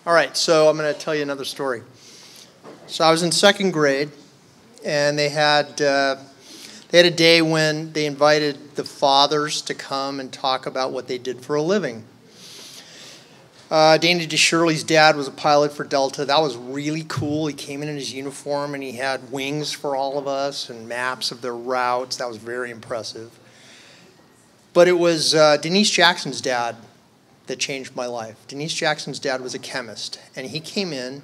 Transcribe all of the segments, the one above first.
All right, so I'm going to tell you another story. So I was in second grade, and they had a day when they invited the fathers to come and talk about what they did for a living. Danny DeShirley's dad was a pilot for Delta. That was really cool. He came in his uniform, and he had wings for all of us and maps of their routes. That was very impressive. But it was Denise Jackson's dad that changed my life. Denise Jackson's dad was a chemist, and he came in,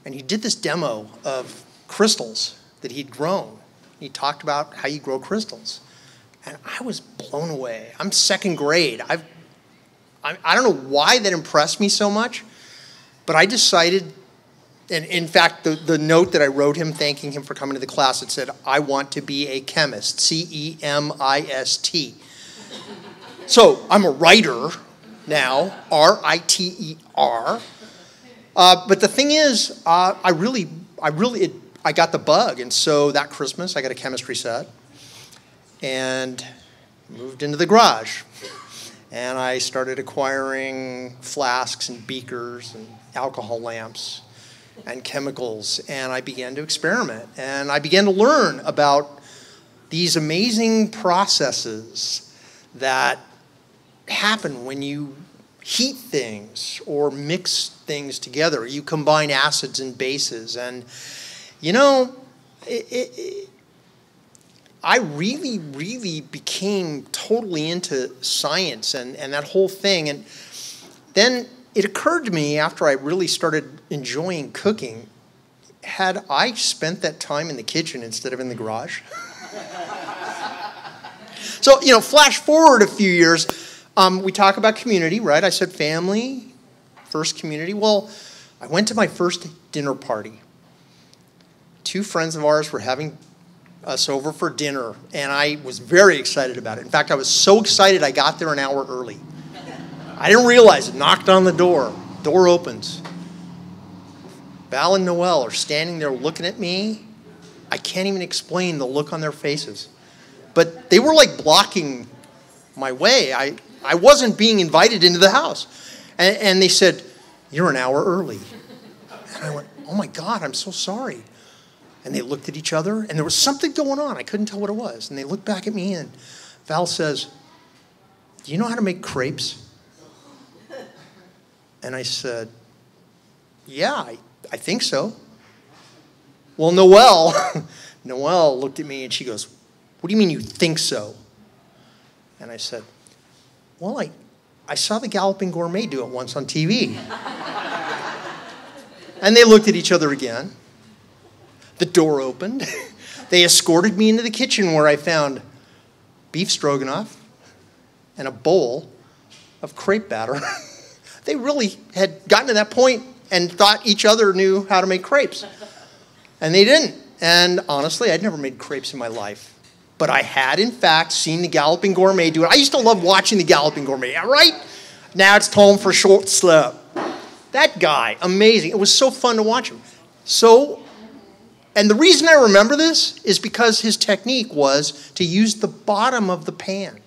and he did this demo of crystals that he'd grown. He talked about how you grow crystals, and I was blown away. I'm second grade. I don't know why that impressed me so much, but I decided, and in fact, the note that I wrote him thanking him for coming to the class, it said, "I want to be a chemist," C-E-M-I-S-T. So I'm a writer now, R-I-T-E-R. But the thing is, I got the bug, and so that Christmas I got a chemistry set and moved into the garage. And I started acquiring flasks and beakers and alcohol lamps and chemicals, and I began to experiment. And I began to learn about these amazing processes that happen when you heat things or mix things together. You combine acids and bases. And, you know, I really, really became totally into science and that whole thing. And then it occurred to me after I really started enjoying cooking, had I spent that time in the kitchen instead of in the garage? So, you know, flash forward a few years, we talk about community, right? I said family, first community. Well, I went to my first dinner party. Two friends of ours were having us over for dinner, and I was very excited about it. In fact, I was so excited I got there an hour early. I didn't realize it. Knocked on the door. Door opens. Val and Noel are standing there looking at me. I can't even explain the look on their faces. But they were like blocking my way. I wasn't being invited into the house. And they said, "You're an hour early." And I went, "Oh my God, I'm so sorry." And they looked at each other, and there was something going on. I couldn't tell what it was. And they looked back at me, and Val says, "Do you know how to make crepes?" And I said, "Yeah, I think so." Well, Noelle looked at me, and she goes, "What do you mean you think so?" And I said, "Well, I saw the Galloping Gourmet do it once on TV." And they looked at each other again. The door opened. They escorted me into the kitchen where I found beef stroganoff and a bowl of crepe batter. They really had gotten to that point and thought each other knew how to make crepes. And they didn't. And honestly, I'd never made crepes in my life. But I had, in fact, seen the Galloping Gourmet do it. I used to love watching the Galloping Gourmet, right? Now it's time for short slip. That guy, amazing. It was so fun to watch him. And the reason I remember this is because his technique was to use the bottom of the pan.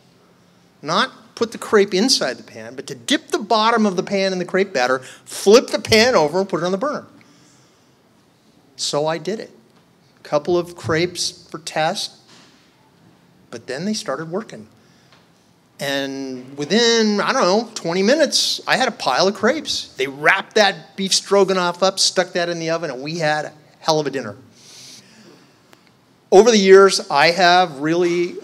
Not put the crepe inside the pan, but to dip the bottom of the pan in the crepe batter, flip the pan over, and put it on the burner. So I did it. A couple of crepes for test, but then they started working. And within, 20 minutes, I had a pile of crepes. They wrapped that beef stroganoff up, stuck that in the oven, and we had a hell of a dinner. Over the years, I have really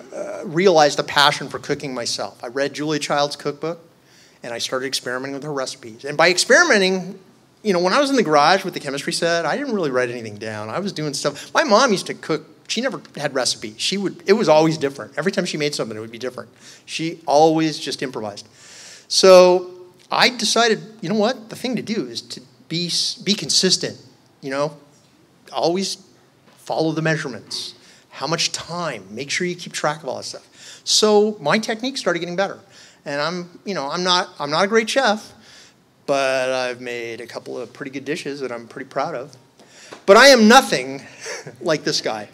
realized a passion for cooking myself. I read Julia Child's cookbook, and I started experimenting with her recipes. And by experimenting, when I was in the garage with the chemistry set, I didn't really write anything down. I was doing stuff. My mom used to cook. She never had recipes. It was always different. Every time she made something, it would be different. She always just improvised. So I decided, you know what? The thing to do is to be consistent. Always follow the measurements. How much time? Make sure you keep track of all that stuff. So my technique started getting better. And I'm not a great chef, but I've made a couple of pretty good dishes that I'm pretty proud of. But I am nothing like this guy.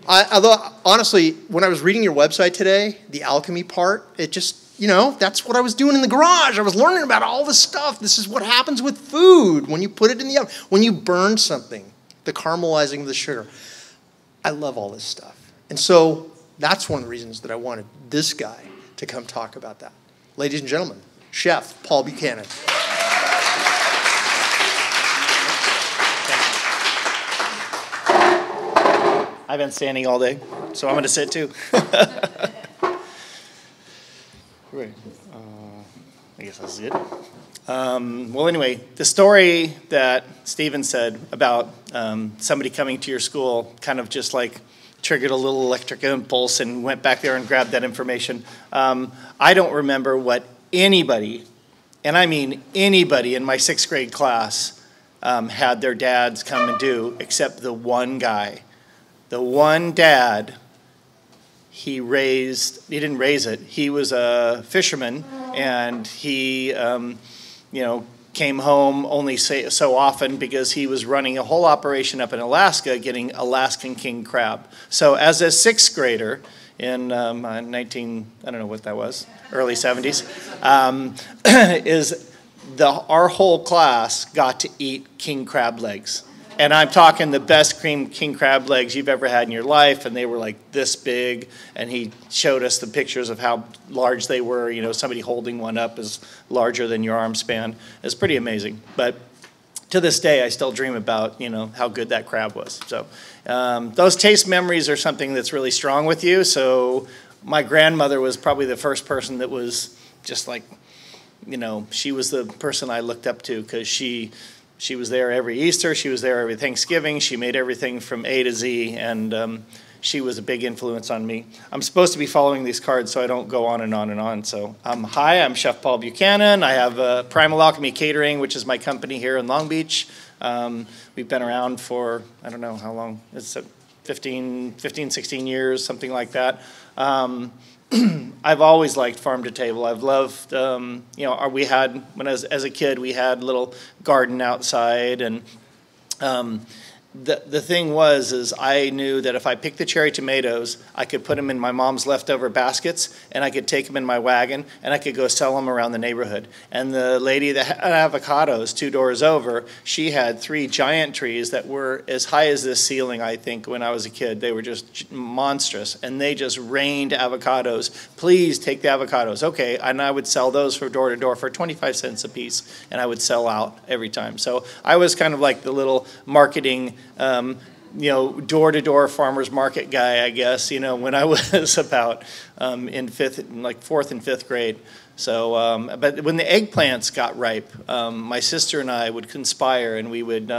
Although, honestly, when I was reading your website today, the alchemy part, it just you know, that's what I was doing in the garage. I was learning about all this stuff. This is what happens with food when you put it in the oven, when you burn something, the caramelizing of the sugar. I love all this stuff. And so that's one of the reasons that I wanted this guy to come talk about that. Ladies and gentlemen, Chef Paul Buchanan. I've been standing all day, so I'm going to sit too. Right. I guess that's it. Well, anyway, the story that Stephen said about somebody coming to your school kind of just like triggered a little electric impulse and went back there and grabbed that information. I don't remember what anybody, and I mean anybody in my 6th grade class had their dads come and do, except the one guy. The one dad, he didn't raise it. He was a fisherman, and he, came home only so often because he was running a whole operation up in Alaska getting Alaskan king crab. So as a 6th grader in I don't know what that was, early 70s, our whole class got to eat king crab legs. And I'm talking the best cream king crab legs you've ever had in your life, and they were like this big, and he showed us the pictures of how large they were. You know, somebody holding one up is larger than your arm span. It's pretty amazing. But to this day, I still dream about, how good that crab was. So those taste memories are something that's really strong with you. So my grandmother was probably the first person that was just like, she was the person I looked up to, because she was there every Easter. She was there every Thanksgiving. She made everything from A to Z, and she was a big influence on me. I'm supposed to be following these cards so I don't go on and on and on. So hi, I'm Chef Paul Buchanan. I have Primal Alchemy Catering, which is my company here in Long Beach. We've been around for, I don't know how long. It's 15, 16 years, something like that. I've always liked farm to table. I've loved, we had, as a kid, we had a little garden outside, and the thing is I knew that if I picked the cherry tomatoes, I could put them in my mom's leftover baskets, and I could take them in my wagon, and I could go sell them around the neighborhood. And the lady that had avocados 2 doors over, she had 3 giant trees that were as high as this ceiling, I think, when I was a kid. They were just monstrous, and they just rained avocados. Please take the avocados. Okay, and I would sell those for door to door for 25 cents a piece, and I would sell out every time. So I was kind of like the little marketing door-to-door farmers market guy, I guess, when I was about in 4th and 5th grade. So, but when the eggplants got ripe, my sister and I would conspire, and we would,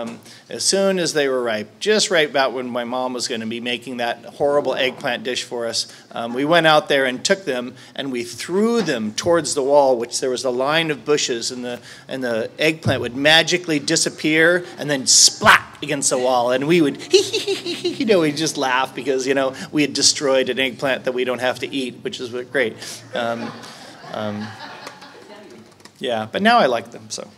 as soon as they were ripe, just right about when my mom was going to be making that horrible eggplant dish for us, we went out there and took them, and we threw them towards the wall, which there was a line of bushes, and the eggplant would magically disappear and then splat against the wall, and we would, we'd just laugh because, we had destroyed an eggplant that we don't have to eat, which is great. Yeah, but now I like them. So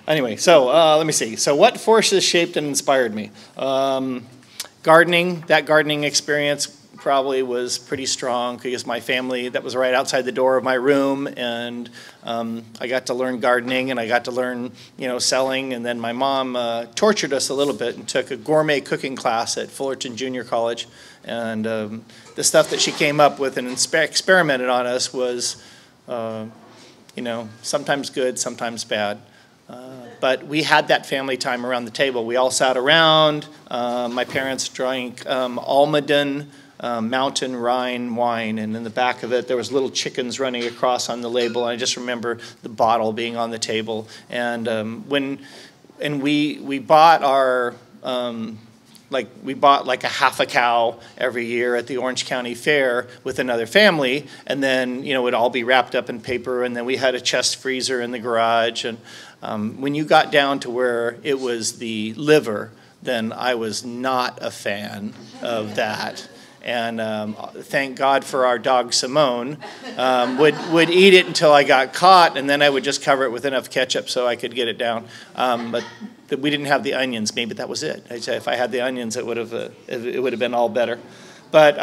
anyway, let me see. So what forces shaped and inspired me? Gardening, that gardening experience probably was pretty strong because my family, that was right outside the door of my room, and I got to learn gardening, and I got to learn, selling, and then my mom tortured us a little bit and took a gourmet cooking class at Fullerton Junior College, and the stuff that she came up with and experimented on us was sometimes good, sometimes bad. But we had that family time around the table. We all sat around. My parents drank Almaden Mountain Rhine wine, and in the back of it there was little chickens running across on the label. And I just remember the bottle being on the table. And we bought our we bought like a half a cow every year at the Orange County Fair with another family, and then it'd all be wrapped up in paper, and then we had a chest freezer in the garage. And when you got down to where it was the liver, then I was not a fan of that. And thank God for our dog Simone, would eat it until I got caught, and then I would just cover it with enough ketchup so I could get it down. But we didn't have the onions. Maybe that was it. If I had the onions, it would have been all better. But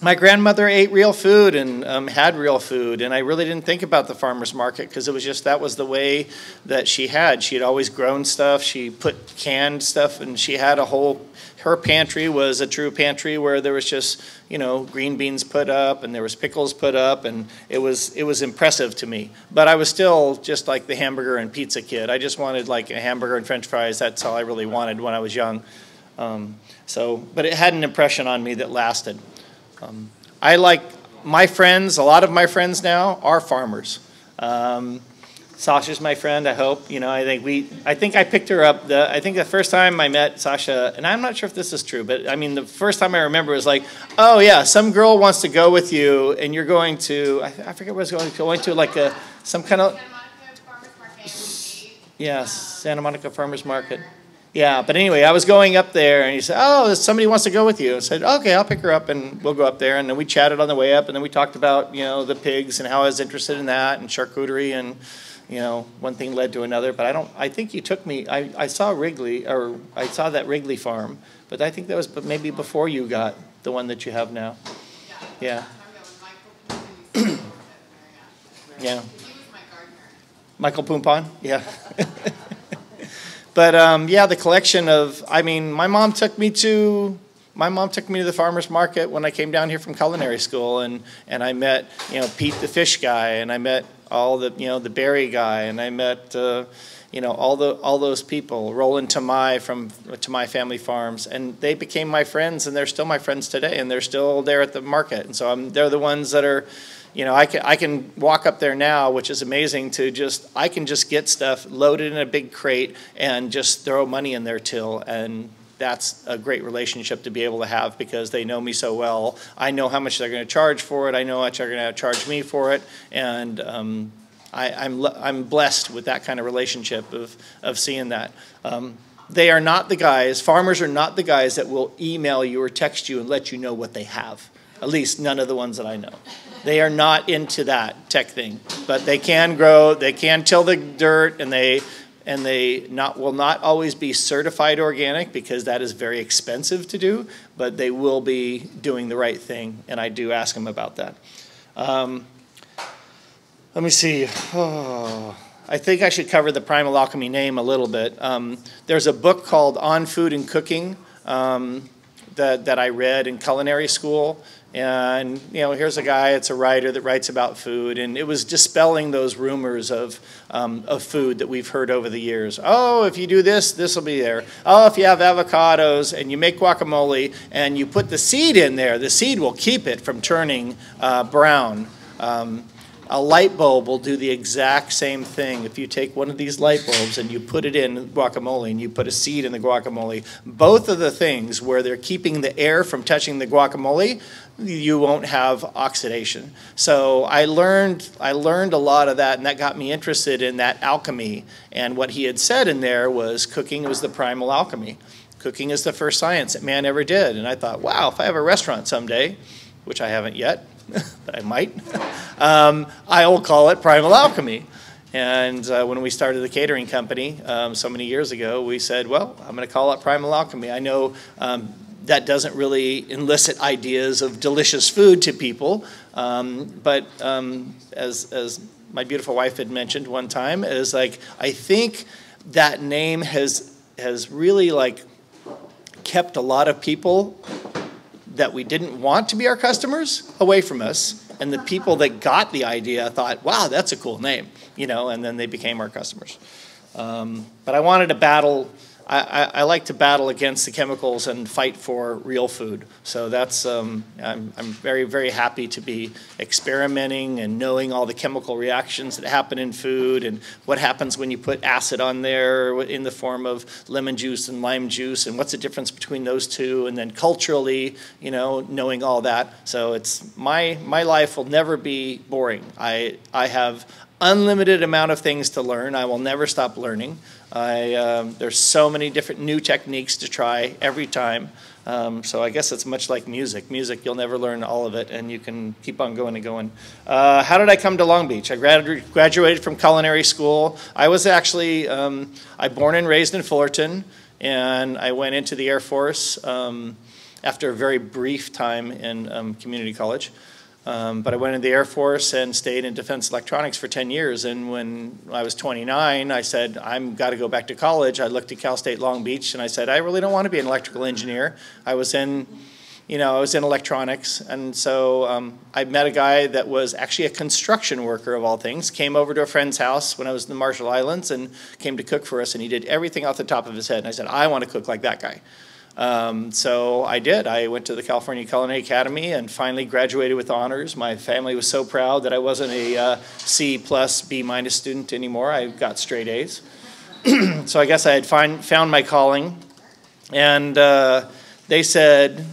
my grandmother ate real food and had real food, and I really didn't think about the farmer's market because it was just that was the way that she had. She had always grown stuff. She put canned stuff, and she had her pantry was a true pantry where there was just, green beans put up and there was pickles put up, and it was impressive to me. But I was still just like the hamburger and pizza kid. I just wanted like a hamburger and French fries. That's all I really wanted when I was young. But it had an impression on me that lasted. I like my friends, a lot of my friends now are farmers. Sasha's my friend, I hope. I think I picked her up. I think the first time I met Sasha, and I'm not sure if this is true, but I mean, the first time I remember was like, oh yeah, some girl wants to go with you, and you're going to, I forget what I was going to, like some kind of, yes, Santa Monica Farmers Market. Yeah, but anyway, I was going up there, and he said, oh, somebody wants to go with you. I said, okay, I'll pick her up, and we'll go up there. And then we chatted on the way up, and then we talked about, the pigs and how I was interested in that and charcuterie, and, one thing led to another. But I think you took me, I saw Wrigley, or I saw that Wrigley farm, but I think that was maybe before you got the one that you have now. Yeah. Yeah. Michael Pompon? Yeah. But the collection of, my mom took me to the farmer's market when I came down here from culinary school, and I met, Pete the fish guy, and I met all the, the berry guy, and I met, all those people, Roland Tamai from Tamai Family Farms, and they became my friends, and they're still my friends today, and they're still there at the market, and so they're the ones that are, I can walk up there now, which is amazing I can just get stuff loaded in a big crate and just throw money in their till, and that's a great relationship to be able to have because they know me so well. I know how much they're going to charge for it. I know how much they're going to charge me for it, and I'm blessed with that kind of relationship of seeing that. They are not the guys. Farmers are not the guys that will email you or text you and let you know what they have. At least none of the ones that I know. They are not into that tech thing, but they can grow, they can till the dirt, and they will not always be certified organic because that is very expensive to do, but they will be doing the right thing, and I do ask them about that. Let me see. I think I should cover the Primal Alchemy name a little bit. There's a book called On Food and Cooking that I read in culinary school. And, here's a guy, it's a writer that writes about food, and it was dispelling those rumors of food that we've heard over the years. Oh, if you do this, this will be there. Oh, if you have avocados and you make guacamole and you put the seed in there, the seed will keep it from turning brown. A light bulb will do the exact same thing. If you take one of these light bulbs and you put it in guacamole and you put a seed in the guacamole, both of the things where they're keeping the air from touching the guacamole, you won't have oxidation. So I learned a lot of that, and that got me interested in that alchemy. And what he had said in there was cooking was the primal alchemy. Cooking is the first science that man ever did. And I thought, wow, if I have a restaurant someday, which I haven't yet, but I might, I will call it Primal Alchemy. And when we started the catering company so many years ago, we said, well, I'm going to call it Primal Alchemy. I know that doesn't really elicit ideas of delicious food to people, but as my beautiful wife had mentioned one time, is like, I think that name has really like kept a lot of people that we didn't want to be our customers away from us, and the people that got the idea thought, wow, that's a cool name, and then they became our customers. But I wanted to battle, I like to battle against the chemicals and fight for real food. So that's, I'm very, very happy to be experimenting and knowing all the chemical reactions that happen in food and what happens when you put acid on there in the form of lemon juice and lime juice, and what's the difference between those two, and then culturally, knowing all that. So it's, my life will never be boring. I have unlimited amount of things to learn. I will never stop learning. There's so many different new techniques to try every time. So I guess it's much like music. Music, you'll never learn all of it, and you can keep on going and going. How did I come to Long Beach? I graduated from culinary school. I was actually, I born and raised in Fullerton, and I went into the Air Force. after a very brief time in community college. But I went into the Air Force and stayed in defense electronics for 10 years. And when I was 29, I said, I've got to go back to college. I looked at Cal State Long Beach and I said, I really don't want to be an electrical engineer. I was in electronics. And so I met a guy that was actually a construction worker of all things, came over to a friend's house when I was in the Marshall Islands and came to cook for us. And he did everything off the top of his head. And I said, I want to cook like that guy. So I did. I went to the California Culinary Academy and finally graduated with honors. My family was so proud that I wasn't a C plus, B minus student anymore. I got straight A's. So I guess I had found my calling. And they said,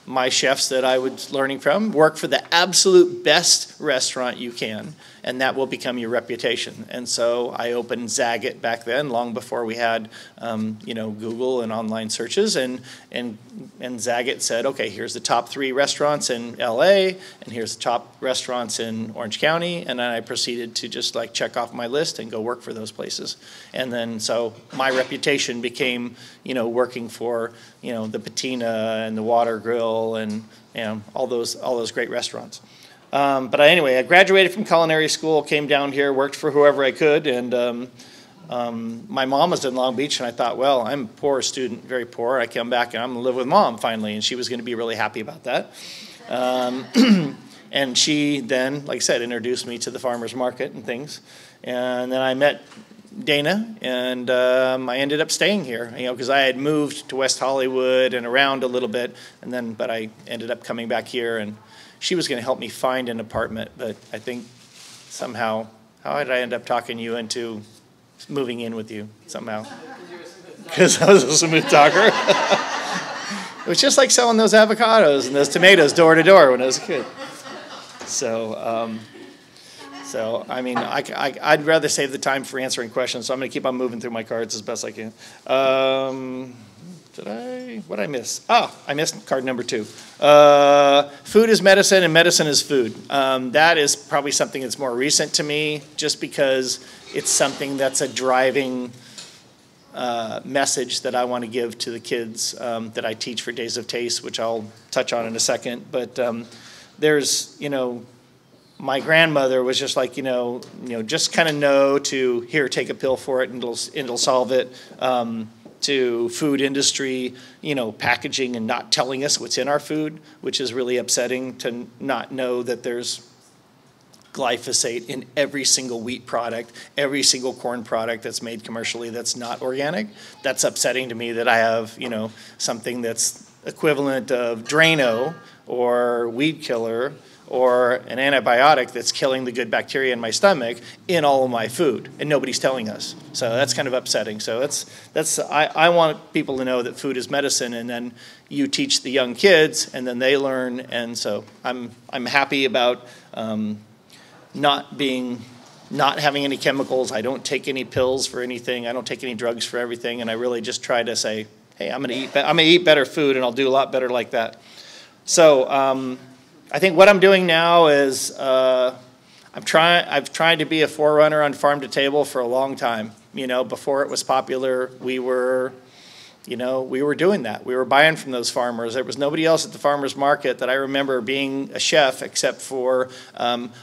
my chefs that I was learning from, work for the absolute best restaurant you can, and that will become your reputation. And so I opened Zagat back then, long before we had, Google and online searches. And Zagat said, okay, here's the top 3 restaurants in LA, and here's the top restaurants in Orange County. And then I proceeded to just like check off my list and go work for those places. And then so my reputation became, working for, the Patina and the Water Grill and all those great restaurants. But anyway, I graduated from culinary school, came down here, worked for whoever I could, and my mom was in Long Beach, and I thought, well, I'm a poor student, very poor. I come back, and I'm going to live with Mom finally, and she was going to be really happy about that. And she then, like I said, introduced me to the farmer's market and things. And then I met Dana, and I ended up staying here, because I had moved to West Hollywood and around a little bit, but I ended up coming back here, and she was going to help me find an apartment, but I think somehow, how did I end up talking you into moving in with you somehow? Because I was a smooth talker. It was just like selling those avocados and those tomatoes door to door when I was a kid. So I mean, I'd rather save the time for answering questions, so I'm going to keep on moving through my cards as best I can. What did I miss? I missed card number 2. Food is medicine and medicine is food. That is probably something that's more recent to me, just because it's something that's a driving message that I want to give to the kids that I teach for Days of Taste, which I'll touch on in a second. But there's, my grandmother was just like, just kind of know to, here, take a pill for it and it'll solve it. To food industry, packaging and not telling us what's in our food, which is really upsetting to not know that there's glyphosate in every single wheat product, every single corn product that's made commercially that's not organic. That's upsetting to me that I have, something that's equivalent of Drano or weed killer or an antibiotic that's killing the good bacteria in my stomach in all of my food, and nobody's telling us. So that's kind of upsetting. So I want people to know that food is medicine, and then you teach the young kids, and then they learn. And so I'm happy about not having any chemicals. I don't take any pills for anything. I don't take any drugs for everything, and I really just try to say, hey, I'm gonna eat better food, and I'll do a lot better like that. So. I think what I'm doing now is I've tried to be a forerunner on farm to table for a long time. Before it was popular, we were doing that. We were buying from those farmers. There was nobody else at the farmers market that I remember being a chef except for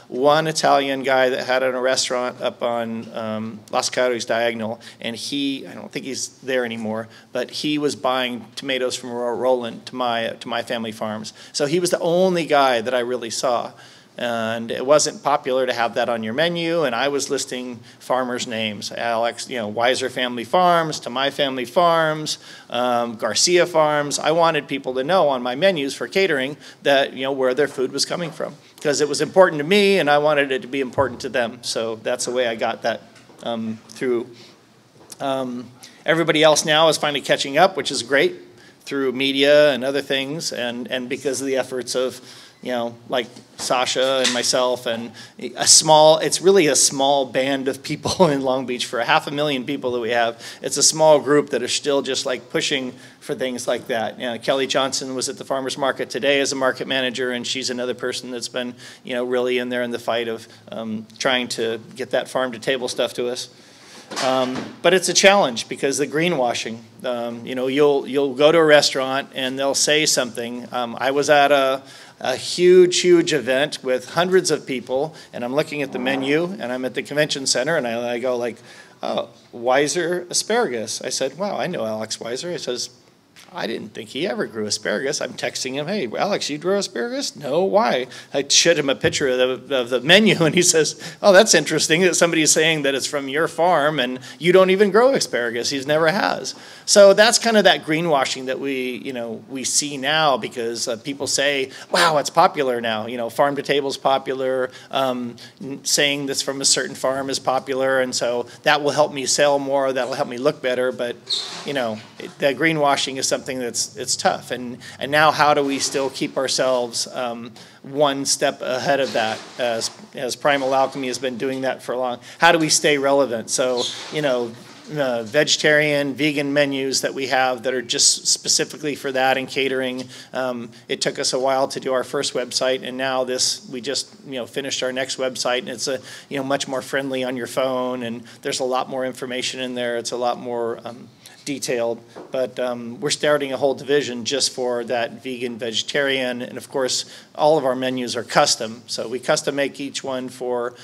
one Italian guy that had a restaurant up on Las Caras Diagonal, and I don't think he's there anymore, but he was buying tomatoes from Roland to my family farms. So he was the only guy that I really saw. And it wasn't popular to have that on your menu, and I was listing farmers' names. Alex, Weiser Family Farms, To My Family Farms, Garcia Farms. I wanted people to know on my menus for catering that, where their food was coming from, because it was important to me, and I wanted it to be important to them. So that's the way I got that through. Everybody else now is finally catching up, which is great, through media and other things, and because of the efforts of, like Sasha and myself, and it's really a small band of people in Long Beach. For 500,000 people that we have, it's a small group that are still just like pushing for things like that. Kelly Johnson was at the farmers market today as a market manager, and she's another person that's been, really in there in the fight of trying to get that farm to table stuff to us. But it's a challenge because the greenwashing. You know, you'll go to a restaurant and they'll say something. I was at a huge event with hundreds of people, and I'm looking at the menu, and I'm at the convention center, and I go like, "Oh, Weiser asparagus." I said, "Wow, I know Alex Weiser." He says, "I didn't think he ever grew asparagus." I'm texting him, "Hey, Alex, you grow asparagus?" "No, why?" I showed him a picture of the menu, and he says, "Oh, that's interesting that somebody's saying that it's from your farm and you don't even grow asparagus. He never has." So that's kind of that greenwashing that we see now, because people say, "Wow, it's popular now." You know, farm to table is popular. Saying this from a certain farm is popular, and so that will help me sell more. That will help me look better. But you know, the greenwashing is something it's tough, and now how do we still keep ourselves one step ahead of that, as Primal Alchemy has been doing that for a long. How do we stay relevant? So you know, vegetarian, vegan menus that we have that are just specifically for that and catering. It took us a while to do our first website, and now we just finished our next website, and it's much more friendly on your phone, and there's a lot more information in there. It's a lot more detailed, but we're starting a whole division just for that vegan, vegetarian, and of course all of our menus are custom, so we custom make each one for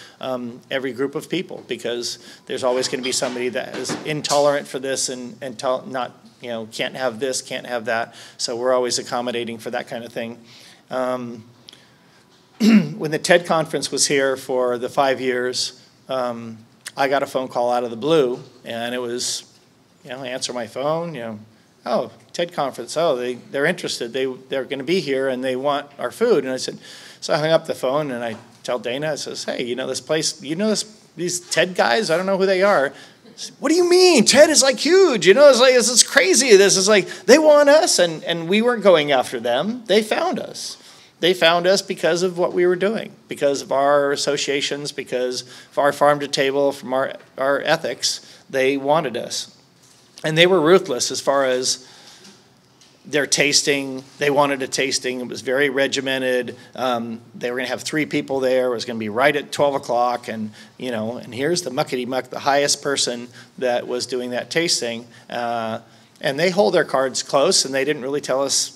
every group of people, because there's always going to be somebody that is intolerant for this and not can't have this, can't have that, so we're always accommodating for that kind of thing. When the TED conference was here for the 5 years, I got a phone call out of the blue, and it was I answer my phone, "Oh, TED conference, oh, they're interested, they're going to be here and they want our food." And I said, so I hung up the phone and I tell Dana, I says, "Hey, this place, these TED guys, I don't know who they are." Said, "What do you mean? TED is like huge, it's like, it's crazy. This is like, they want us," and we weren't going after them. They found us. They found us because of what we were doing, because of our associations, because of our farm to table, from our ethics. They wanted us. And they were ruthless as far as their tasting. They wanted a tasting. It was very regimented. They were going to have 3 people there. It was going to be right at 12 o'clock. And, and here's the muckety-muck, the highest person that was doing that tasting. And they hold their cards close, and they didn't really tell us,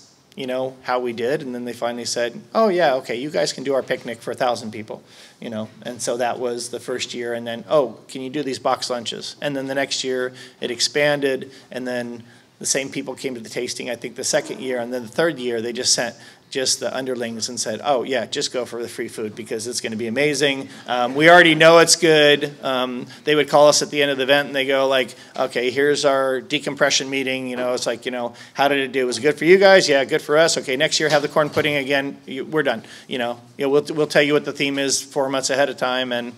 how we did. And then they finally said, "Oh, yeah, okay, you guys can do our picnic for 1,000 people." And so that was the first year. And then, "Oh, can you do these box lunches?" And then the next year it expanded, and then the same people came to the tasting, I think, the second year. And then the third year they just sent just the underlings and said, "Oh, yeah, just go for the free food because it's going to be amazing. We already know it's good." They would call us at the end of the event and they go like, "Okay, here's our decompression meeting. It's like, how did it do? Was it good for you guys? Yeah, good for us. Okay, next year have the corn pudding again. We're done. We'll tell you what the theme is 4 months ahead of time." And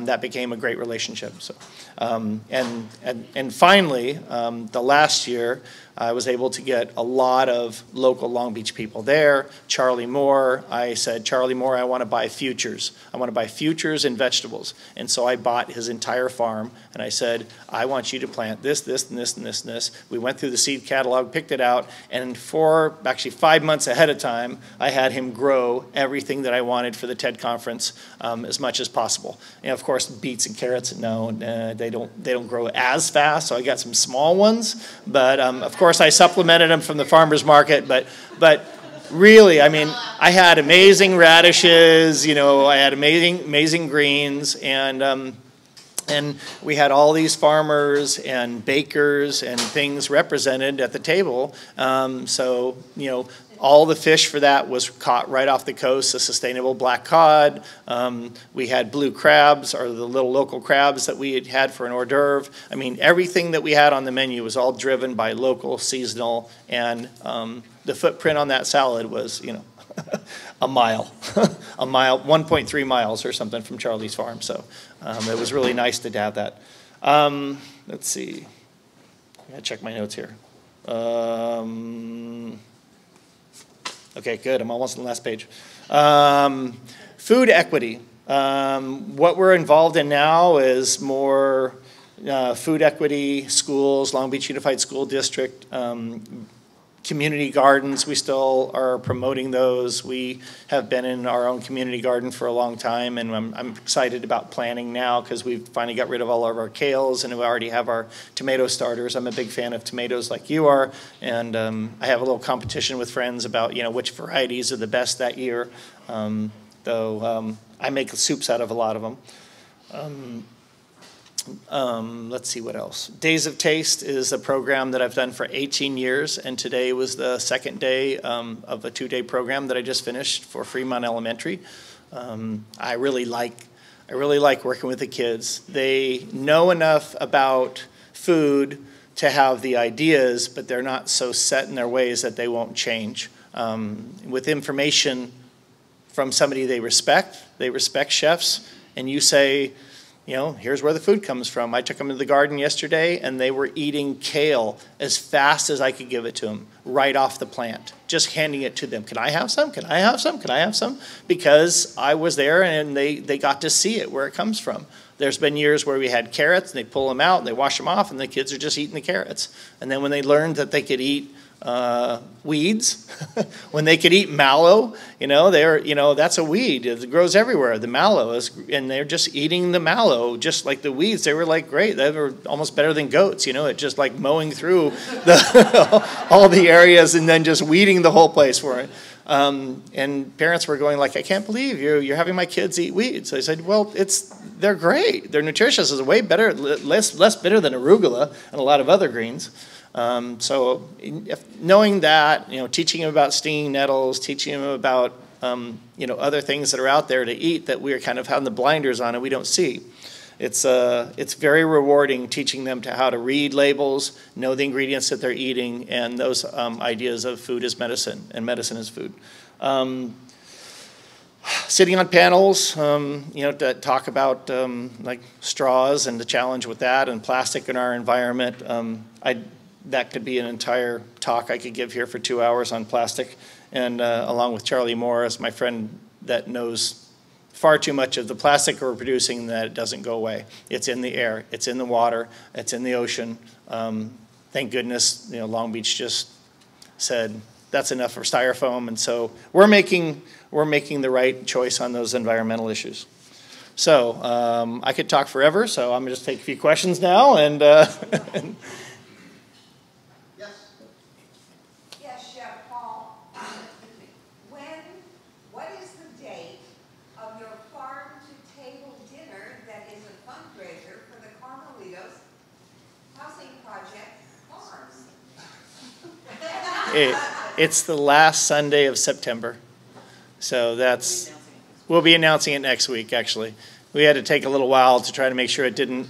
that became a great relationship. So, and finally, the last year, I was able to get a lot of local Long Beach people there. Charlie Moore, I said, "Charlie Moore, I want to buy futures. I want to buy futures in vegetables." And so I bought his entire farm, and I said, "I want you to plant this, this, and this, and this, and this." We went through the seed catalog, picked it out, and for actually 5 months ahead of time, I had him grow everything that I wanted for the TED conference as much as possible. And of course, beets and carrots, no, they don't grow as fast, so I got some small ones, but of course I supplemented them from the farmer's market, but really, I mean, I had amazing radishes, I had amazing greens, and we had all these farmers and bakers and things represented at the table. So, all the fish for that was caught right off the coast, a sustainable black cod. We had blue crabs, or the little local crabs that we had for an hors d'oeuvre. I mean, everything that we had on the menu was all driven by local, seasonal, and the footprint on that salad was, a mile, 1.3 miles or something from Charlie's farm. So it was really nice to have that. Let's see. I gotta check my notes here. Okay, good. I'm almost on the last page. Food equity. What we're involved in now is more food equity schools, Long Beach Unified School District, Community gardens, we still are promoting those. We have been in our own community garden for a long time, and I'm excited about planting now because we've finally got rid of all of our kales, and we already have our tomato starters. I'm a big fan of tomatoes like you are, and I have a little competition with friends about, which varieties are the best that year, though I make soups out of a lot of them. Let's see what else. Days of Taste is a program that I've done for 18 years, and today was the second day of a 2-day program that I just finished for Fremont Elementary. I really like working with the kids. They know enough about food to have the ideas, but they're not so set in their ways that they won't change. With information from somebody they respect chefs, and you say, here's where the food comes from. I took them to the garden yesterday, and they were eating kale as fast as I could give it to them, right off the plant, just handing it to them. Can I have some? Can I have some? Can I have some? Because I was there, and they got to see it, where it comes from. There's been years where we had carrots, and they pull them out, and they wash them off, and the kids are just eating the carrots. And then when they learned that they could eat weeds, when they could eat mallow, that's a weed. It grows everywhere. The mallow is, and they're just eating the mallow, just like the weeds. They were like great. They were almost better than goats. It just like mowing through all the areas and then just weeding the whole place for it. And parents were going like, I can't believe you're having my kids eat weeds. I said, well, they're great. They're nutritious. It's way better, less bitter than arugula and a lot of other greens. So knowing that, teaching them about stinging nettles, teaching them about, other things that are out there to eat that we're kind of having the blinders on and we don't see. It's very rewarding teaching them how to read labels, know the ingredients that they're eating, and those ideas of food is medicine and medicine is food. Sitting on panels, to talk about like straws and the challenge with that and plastic in our environment. That could be an entire talk I could give here for 2 hours on plastic, and along with Charlie Morris, my friend that knows far too much of the plastic we're producing that it doesn't go away. It's in the air, it's in the water, it's in the ocean. Thank goodness, Long Beach just said that's enough for styrofoam, and so we're making the right choice on those environmental issues. So I could talk forever, so I'm gonna just take a few questions now, and. What is the date of your farm-to-table dinner that is a fundraiser for the Carmelitos Housing Project Farms? It's the last Sunday of September. So we'll be announcing it next week, actually. We had to take a little while to try to make sure it didn't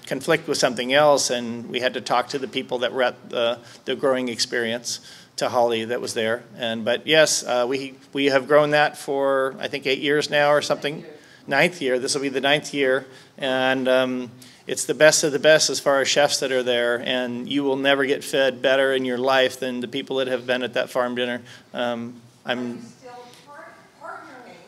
conflict with something else, and we had to talk to the people that were at the growing experience, to Holly that was there. But yes, we have grown that for, I think, 8 years now or something. 9th year. This will be the 9th year. And it's the best of the best as far as chefs that are there. And you will never get fed better in your life than the people that have been at that farm dinner. I'm still partnering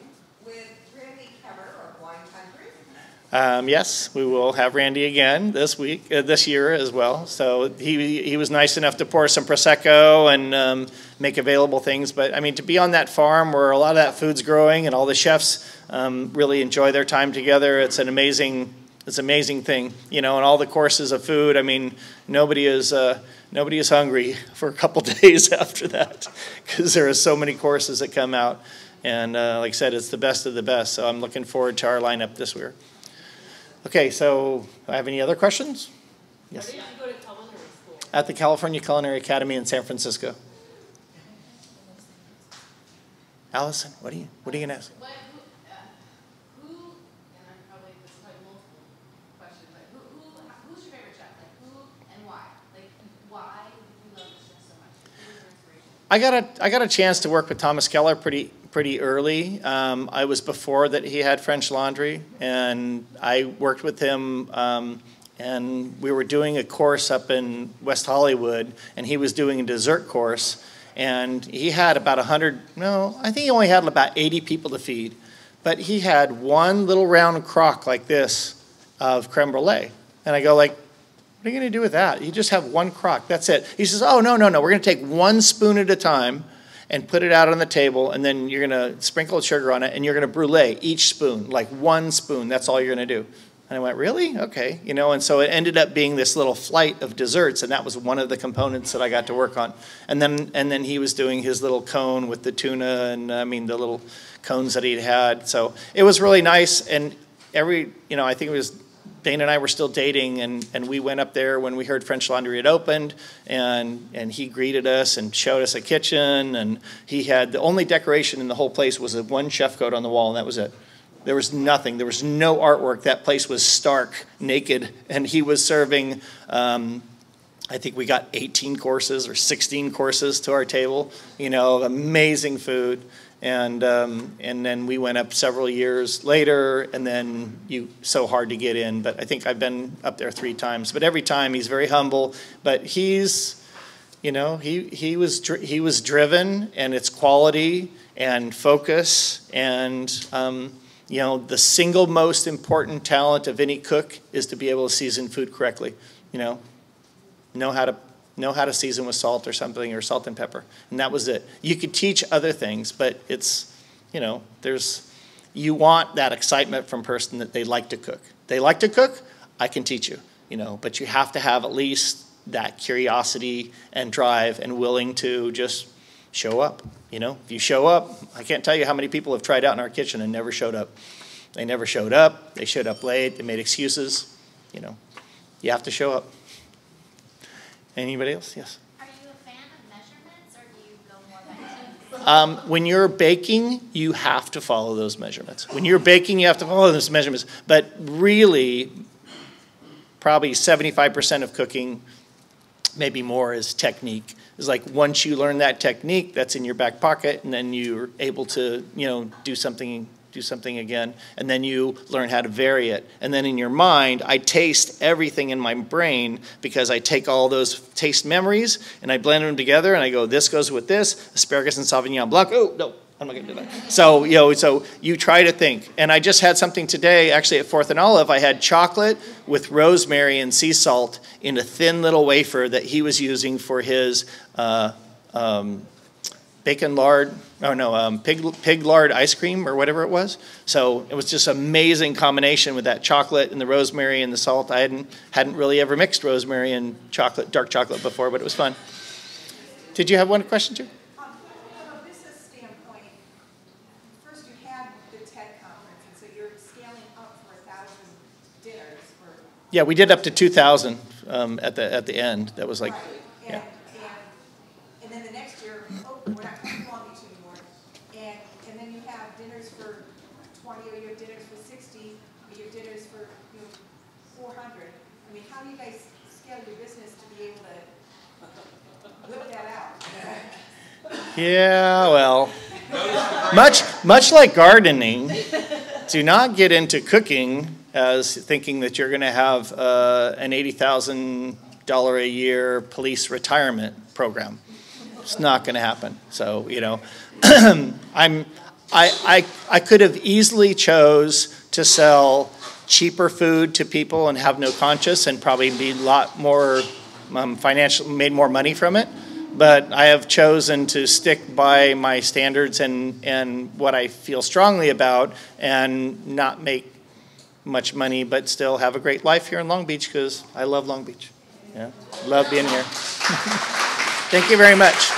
with Randy Keller of Wine Country. Yes, we will have Randy again this year as well. So he was nice enough to pour some Prosecco and make available things. But I mean, to be on that farm where a lot of that food's growing and all the chefs really enjoy their time together, it's an amazing thing. And all the courses of food. I mean, nobody is hungry for a couple days after that because there are so many courses that come out. And like I said, it's the best of the best. So I'm looking forward to our lineup this year. Okay, so I have any other questions? Yes. Where did you go to culinary school? At the California Culinary Academy in San Francisco. Allison, what are you gonna ask? Who, and I'm probably, this is like multiple questions, but who's your favorite chef? Like who and why? Like why do you love this chef so much? Who was your inspiration? I got a chance to work with Thomas Keller pretty early. I was before that he had French Laundry, and I worked with him, and we were doing a course up in West Hollywood, and he was doing a dessert course, and he had about I think he only had about 80 people to feed, but he had one little round crock like this of creme brulee, and I go like, What are you going to do with that? You just have one crock. That's it. He says, oh, no, no, no. We're going to take one spoon at a time and put it out on the table, and then you're going to sprinkle sugar on it, and you're going to brulee each spoon, like one spoon. That's all you're going to do. And I went, really? Okay. You know, and so it ended up being this little flight of desserts, and that was one of the components that I got to work on. And then he was doing his little cone with the tuna and, I mean, the little cones that he'd had. So it was really nice, and I think it was Dana and I were still dating, and we went up there when we heard French Laundry had opened, and he greeted us and showed us a kitchen, and he had, the only decoration in the whole place was a one chef coat on the wall, and that was it. There was nothing. There was no artwork. That place was stark, naked, and he was serving, I think we got 18 courses or 16 courses to our table, you know, amazing food. And then we went up several years later, and then so hard to get in. But I think I've been up there 3 times. But every time he's very humble. But he's, you know, he was driven, and it's quality and focus. And you know, the single most important talent of any cook is to be able to season food correctly. You know how to season with salt or something, or salt and pepper. And that was it. You could teach other things, but it's, you know, you want that excitement from a person that they like to cook. They like to cook, I can teach you, you know, but you have to have at least that curiosity and drive and willing to just show up. You know, if you show up, I can't tell you how many people have tried out in our kitchen and never showed up. They never showed up. They showed up late. They made excuses. You know, you have to show up. Anybody else? Yes. Are you a fan of measurements, or do you go more by taste? When you're baking, you have to follow those measurements. When you're baking, you have to follow those measurements. But really, probably 75% of cooking, maybe more, is technique. It's like once you learn that technique, that's in your back pocket, and then you're able to, you know, do something again, and then you learn how to vary it. And then in your mind, I taste everything in my brain, because I take all those taste memories and I blend them together, and I go, this goes with this, asparagus and Sauvignon Blanc. Oh, no, I'm not going to do that. So, you know, so you try to think. And I just had something today, actually at 4th and Olive. I had chocolate with rosemary and sea salt in a thin little wafer that he was using for his bacon lard, pig lard ice cream or whatever it was. So it was just an amazing combination with that chocolate and the rosemary and the salt. I hadn't really ever mixed rosemary and chocolate, dark chocolate before, but it was fun. Did you have one question too? From a business standpoint, first you had the TED conference, and so you're scaling up for 1,000 dinners for. Yeah, we did up to 2,000 at the end. That was like, Right. yeah. And then the next year, we're not coming to Long Beach anymore. And then you have dinners for 20, or you have dinners for 60, or you have dinners for 400. I mean, how do you guys scale your business to be able to whip that out? Yeah, well, much like gardening, do not get into cooking as thinking that you're going to have an $80,000 a year police retirement program. It's not going to happen. So, you know, I could have easily chose to sell cheaper food to people and have no conscience and probably be a lot more made more money from it. But I have chosen to stick by my standards and what I feel strongly about, and not make much money, but still have a great life here in Long Beach, because I love Long Beach. Yeah, love being here. Thank you very much.